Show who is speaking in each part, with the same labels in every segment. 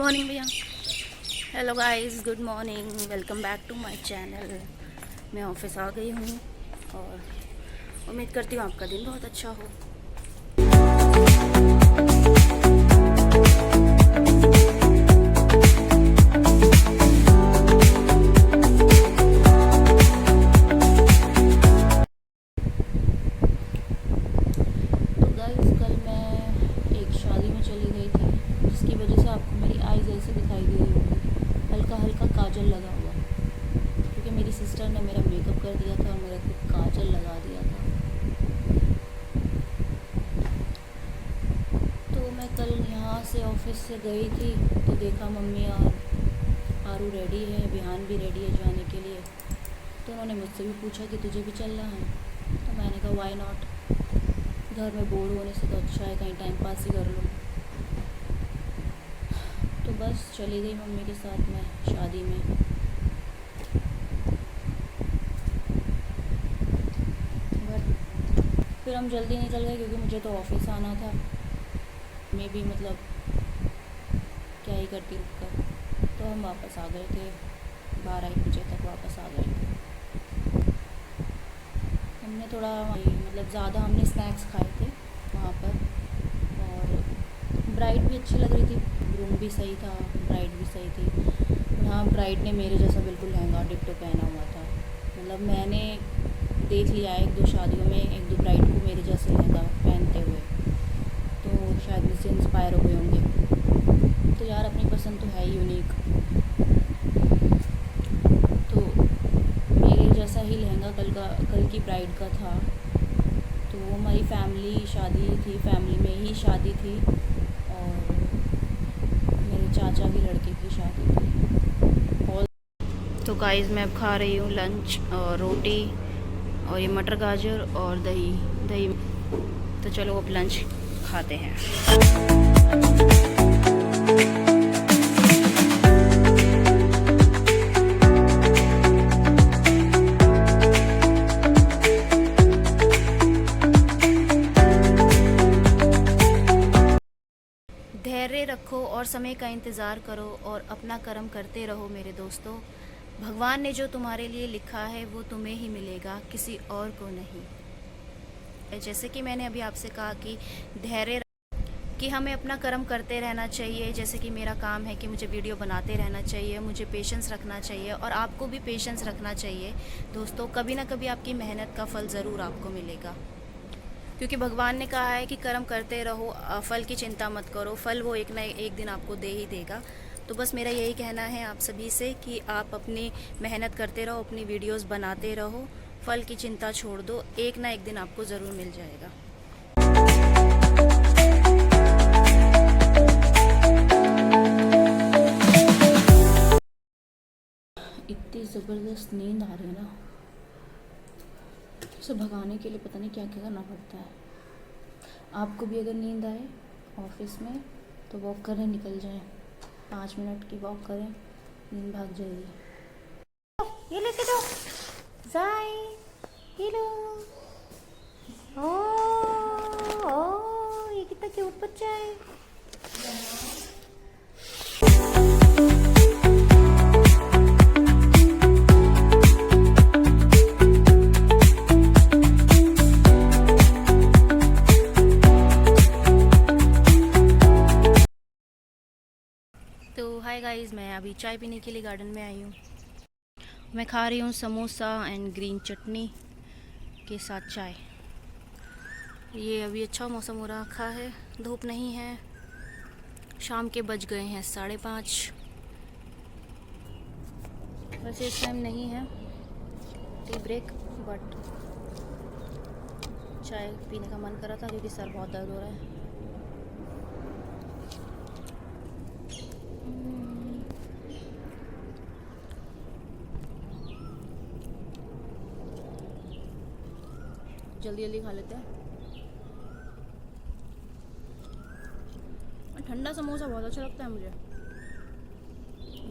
Speaker 1: Morning भैया। Hello guys, good morning, welcome back to my channel. मैं office आ गई हूँ और उम्मीद करती हूँ आपका दिन बहुत अच्छा हो। तो गाइस, कल मैं एक शादी में चली गई थी, जिसकी वजह से आपको मेरी आईज ऐसे दिखाई दे रही होगी, हल्का हल्का काजल लगा हुआ, क्योंकि मेरी सिस्टर ने मेरा मेकअप कर दिया था और मेरे को काजल लगा दिया था। तो मैं कल यहाँ से ऑफिस से गई थी तो देखा मम्मी और आरू रेडी है, बिहान भी रेडी है जाने के लिए। तो उन्होंने मुझसे भी पूछा कि तुझे भी चलना है, तो मैंने कहा वाई नॉट, घर में बोर होने से तो अच्छा है कहीं टाइम पास ही कर लूँ। तो बस चली गई मम्मी के साथ में शादी में। फिर हम जल्दी निकल गए क्योंकि मुझे तो ऑफिस आना था। मैं भी मतलब क्या ही करती रुक कर, तो हम वापस आ गए थे, 12-1 बजे तक वापस आ गए थे। हमने थोड़ा मतलब ज़्यादा हमने स्नैक्स खाए थे वहाँ पर, और ब्राइड भी अच्छी लग रही थी, ग्रूम भी सही था, ब्राइड भी सही थी। हाँ, ब्राइड ने मेरे जैसा बिल्कुल लहंगा डिट्टो पहना हुआ था। मतलब मैंने देख लिया है 1-2 शादियों में 1-2 ब्राइड को मेरे जैसे लहंगा पहनते हुए, तो शायद मुझसे इंस्पायर हो गए होंगे। तो यार, अपनी पसंद तो है ही यूनिक, तो मेरे जैसा ही लहंगा कल की ब्राइड का था। तो वो हमारी फैमिली शादी थी, फैमिली में ही शादी थी, और मेरे चाचा की लड़के की शादी थी। और तो गाइस, मैं अब खा रही हूँ लंच, और रोटी और ये मटर गाजर और दही दही। तो चलो अब लंच खाते हैं। धैर्य रखो और समय का इंतज़ार करो और अपना कर्म करते रहो मेरे दोस्तों। भगवान ने जो तुम्हारे लिए लिखा है वो तुम्हें ही मिलेगा, किसी और को नहीं। जैसे कि मैंने अभी आपसे कहा कि धैर्य कि हमें अपना कर्म करते रहना चाहिए। जैसे कि मेरा काम है कि मुझे वीडियो बनाते रहना चाहिए, मुझे पेशेंस रखना चाहिए, और आपको भी पेशेंस रखना चाहिए दोस्तों। कभी ना कभी आपकी मेहनत का फल ज़रूर आपको मिलेगा, क्योंकि भगवान ने कहा है कि कर्म करते रहो, फल की चिंता मत करो, फल वो एक ना एक दिन आपको दे ही देगा। तो बस मेरा यही कहना है आप सभी से कि आप अपनी मेहनत करते रहो, अपनी वीडियोस बनाते रहो, फल की चिंता छोड़ दो, एक ना एक दिन आपको ज़रूर मिल जाएगा। इतनी ज़बरदस्त नींद आ रही है ना, उसे भगाने के लिए पता नहीं क्या क्या करना पड़ता है। आपको भी अगर नींद आए ऑफिस में तो वॉक करने निकल जाएं, 5 मिनट की वॉक करें, नींद भाग जाएगी। ये लेके दो जाए, ये लो। ओ, ओ, ये कितना क्यूट बच्चा है। तो हाय गाइस, मैं अभी चाय पीने के लिए गार्डन में आई हूँ। मैं खा रही हूँ समोसा एंड ग्रीन चटनी के साथ चाय। ये अभी अच्छा मौसम हो रखा है, धूप नहीं है। शाम के बज गए हैं 5:30। वैसे इस टाइम नहीं है टी ब्रेक, बट चाय पीने का मन करा था क्योंकि सर बहुत दर्द हो रहा है। जल्दी जल्दी खा लेते हैं। ठंडा समोसा बहुत अच्छा लगता है मुझे,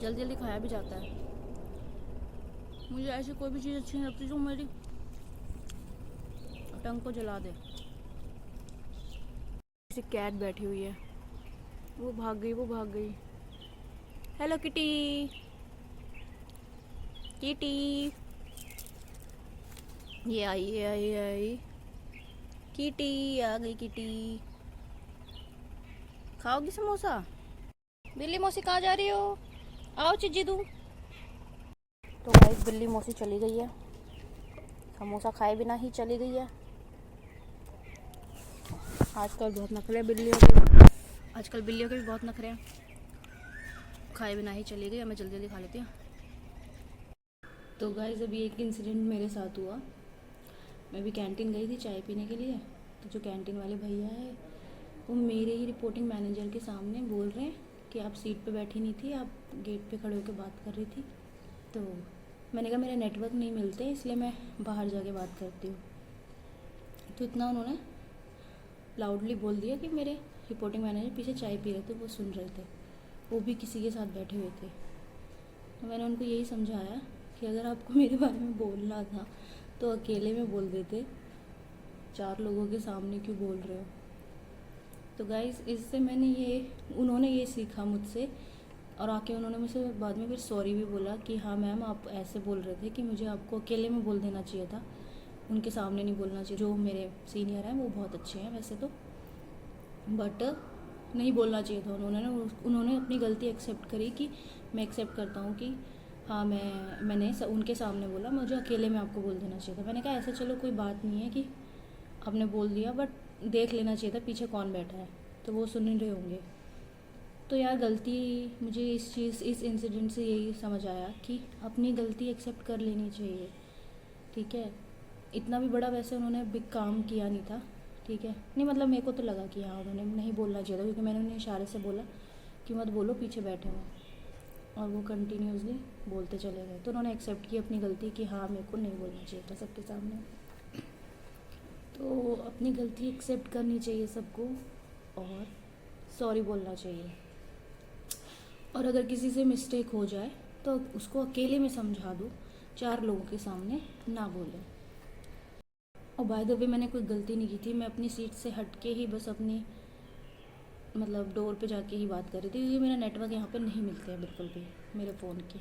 Speaker 1: जल्दी जल्दी खाया भी जाता है। मुझे ऐसी कोई भी चीज़ अच्छी नहीं लगती जो मेरी टंग को जला दे। कैट बैठी हुई है, वो भाग गई, वो भाग गई। हेलो किटी, किटी ये आई किटी आ गई। किटी खाओगी समोसा? बिल्ली मौसी कहाँ जा रही हो? आओ चिज्जी दूँ। तो गाइस बिल्ली मौसी चली गई है, समोसा खाए बिना ही चली गई है। आजकल बहुत नखरे हैं बिल्लियों के, आजकल बिल्लियों के भी बहुत नखरे हैं। खाए बिना ही चली गई, मैं जल्दी जल्दी खा लेती हूँ। तो गाइस अभी एक इंसिडेंट मेरे साथ हुआ। मैं भी कैंटीन गई थी चाय पीने के लिए, तो जो कैंटीन वाले भैया है वो मेरे ही रिपोर्टिंग मैनेजर के सामने बोल रहे हैं कि आप सीट पे बैठी नहीं थी, आप गेट पे खड़े होकर बात कर रही थी। तो मैंने कहा मेरा नेटवर्क नहीं मिलते इसलिए मैं बाहर जाके बात करती हूँ। तो इतना उन्होंने लाउडली बोल दिया कि मेरे रिपोर्टिंग मैनेजर पीछे चाय पी रहे थे, वो सुन रहे थे, वो भी किसी के साथ बैठे हुए थे। तो मैंने उनको यही समझाया कि अगर आपको मेरे बारे में बोलना था तो अकेले में बोल देते, 4 लोगों के सामने क्यों बोल रहे हो। तो गाइस इससे उन्होंने ये सीखा मुझसे, और आके उन्होंने मुझसे बाद में फिर सॉरी भी बोला कि हाँ मैम आप ऐसे बोल रहे थे कि मुझे आपको अकेले में बोल देना चाहिए था, उनके सामने नहीं बोलना चाहिए। जो मेरे सीनियर हैं वो बहुत अच्छे हैं वैसे तो, बट नहीं बोलना चाहिए था। उन्होंने अपनी गलती एक्सेप्ट करी कि मैं एक्सेप्ट करता हूँ कि हाँ मैंने उनके सामने बोला, मुझे अकेले में आपको बोल देना चाहिए था। मैंने कहा ऐसे चलो कोई बात नहीं है कि आपने बोल दिया, बट देख लेना चाहिए था पीछे कौन बैठा है, तो वो सुन नहीं रहे होंगे। तो यार गलती, मुझे इस इंसिडेंट से यही समझ आया कि अपनी गलती एक्सेप्ट कर लेनी चाहिए, ठीक है। इतना भी बड़ा वैसे उन्होंने बिग काम किया नहीं था, ठीक है। नहीं मतलब मेरे को तो लगा कि हाँ उन्होंने नहीं बोलना चाहिए था, क्योंकि मैंने उन्हें इशारे से बोला कि मत बोलो पीछे बैठे हुए, और वो कंटिन्यूसली बोलते चले गए। तो उन्होंने एक्सेप्ट की अपनी गलती कि हाँ मेरे को नहीं बोलना चाहिए था सबके सामने। तो अपनी गलती एक्सेप्ट करनी चाहिए सबको, और सॉरी बोलना चाहिए। और अगर किसी से मिस्टेक हो जाए तो उसको अकेले में समझा दो, 4 लोगों के सामने ना बोले। और बाय द वे मैंने कोई गलती नहीं की थी, मैं अपनी सीट से हट के ही बस अपनी मतलब डोर पे जाके ही बात कर रही थी, क्योंकि मेरा नेटवर्क यहाँ पे नहीं मिलते हैं बिल्कुल भी मेरे फ़ोन के,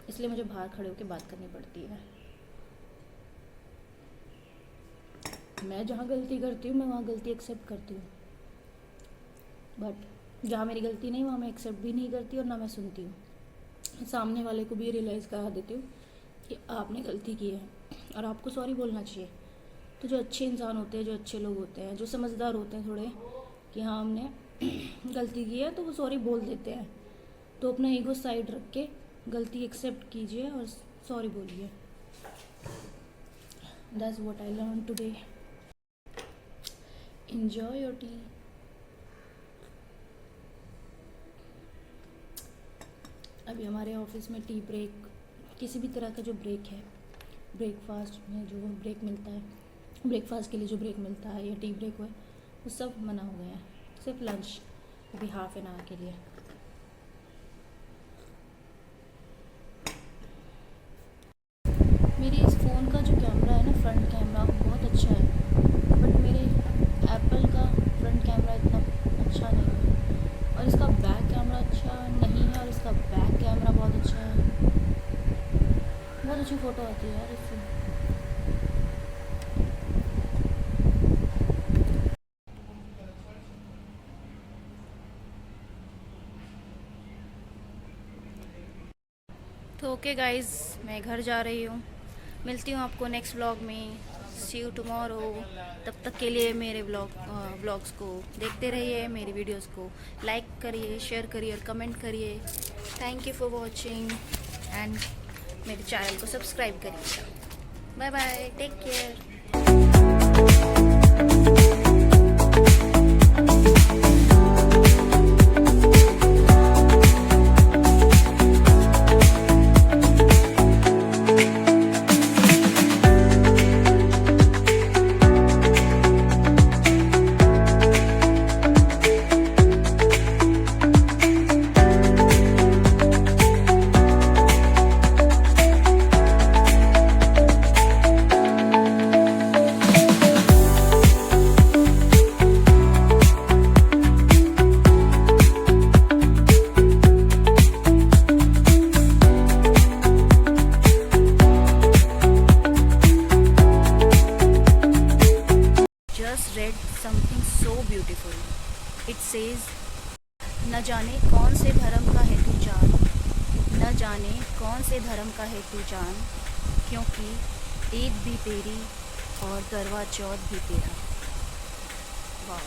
Speaker 1: इसलिए मुझे बाहर खड़े होकर बात करनी पड़ती है। मैं जहाँ गलती करती हूँ मैं वहाँ गलती एक्सेप्ट करती हूँ, बट जहाँ मेरी गलती नहीं वहाँ मैं एक्सेप्ट भी नहीं करती और ना मैं सुनती हूँ। सामने वाले को भी रियलाइज़ करा देती हूँ कि आपने गलती की है और आपको सॉरी बोलना चाहिए। तो जो अच्छे इंसान होते हैं, जो अच्छे लोग होते हैं, जो समझदार होते हैं थोड़े, कि हाँ हमने गलती की है, तो वो सॉरी बोल देते हैं। तो अपना ईगो साइड रख के गलती एक्सेप्ट कीजिए और सॉरी बोलिए। That's what I learn today. Enjoy your T. अभी हमारे ऑफिस में टी ब्रेक, किसी भी तरह का जो ब्रेक है, ब्रेकफास्ट में जो ब्रेक मिलता है, ब्रेकफास्ट के लिए जो ब्रेक मिलता है या टी ब्रेक हुआ, वो सब मना हो गया है, सिर्फ लंच अभी हाफ एन आवर के लिए। मेरे इस फ़ोन का जो कैमरा है ना, फ्रंट कैमरा बहुत अच्छा है, बट मेरे एप्पल का फ्रंट कैमरा इतना अच्छा नहीं है, और इसका बैक कैमरा अच्छा नहीं है, और इसका बैक कैमरा बहुत अच्छा है। बहुत अच्छी फ़ोटो आती है यार इससे। तो ओके गाइज़, मैं घर जा रही हूँ, मिलती हूँ आपको नेक्स्ट व्लॉग में। सी यू टुमारो। तब तक के लिए मेरे व्लॉग्स को देखते रहिए, मेरी वीडियोस को लाइक करिए, शेयर करिए और कमेंट करिए। Thank you for watching and मेरे चैनल को सब्सक्राइब करिए। Bye bye, take care. सेज न जाने कौन से धर्म का है तू जान, न जाने कौन से धर्म का है तू जान, क्योंकि ईद भी तेरी और करवा चौथ भी तेरा। वाह।